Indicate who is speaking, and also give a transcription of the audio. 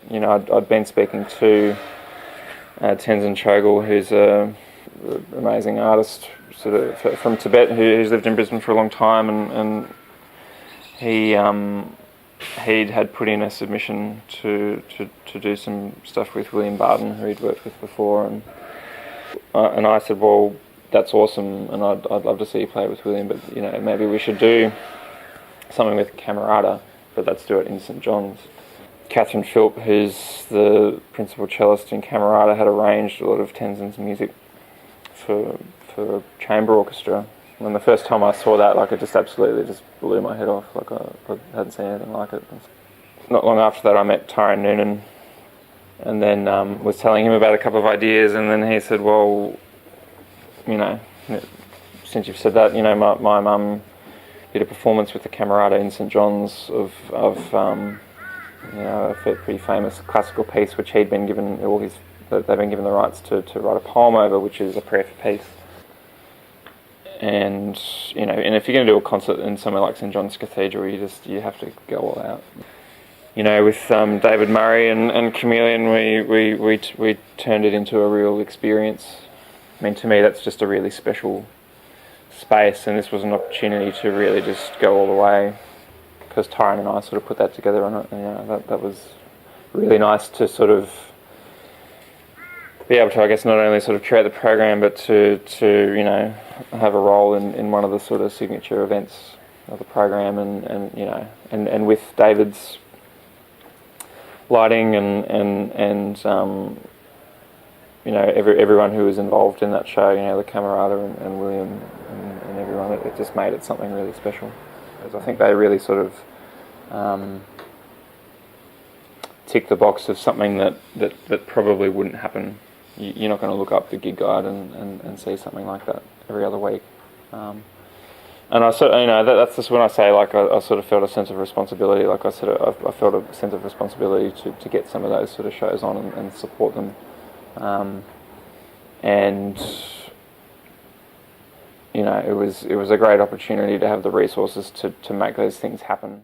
Speaker 1: I'd been speaking to Tenzin Chogal, who's an amazing artist sort of from Tibet, who's lived in Brisbane for a long time, and he'd had put in a submission to do some stuff with William Barton, who he'd worked with before, and I said, well, that's awesome, and I'd love to see you play with William, but maybe we should do something with Camerata, but let's do it in St John's. Catherine Philp, who's the principal cellist in Camerata, had arranged a lot of Tenzin's music for chamber orchestra. And the first time I saw that, it just absolutely just blew my head off. I hadn't seen anything like it. Not long after that, I met Tyrone Noonan, and then was telling him about a couple of ideas, and then he said, well, since you've said that, my mum did a performance with the Camerata in St John's of a pretty famous classical piece, which he'd been given they've been given the rights to write a poem over, which is a prayer for peace. And and if you're going to do a concert in somewhere like St John's Cathedral, you have to go all out. With David Murray and Chameleon, we turned it into a real experience. I mean, to me, that's just a really special space, and this was an opportunity to really just go all the way, because Tyrone and I sort of put that together on it, and that was really nice to sort of be able to, I guess, not only sort of create the program, but to have a role in one of the sort of signature events of the program, and with David's lighting and everyone who was involved in that show, the Camerata and William and everyone, it just made it something really special. Because I think they really sort of tick the box of something that probably wouldn't happen. You're not going to look up the gig guide and see something like that every other week. And I sort of, that's just when I say, I sort of felt a sense of responsibility. Like I said, I felt a sense of responsibility to get some of those sort of shows on and support them. And it was a great opportunity to have the resources to make those things happen.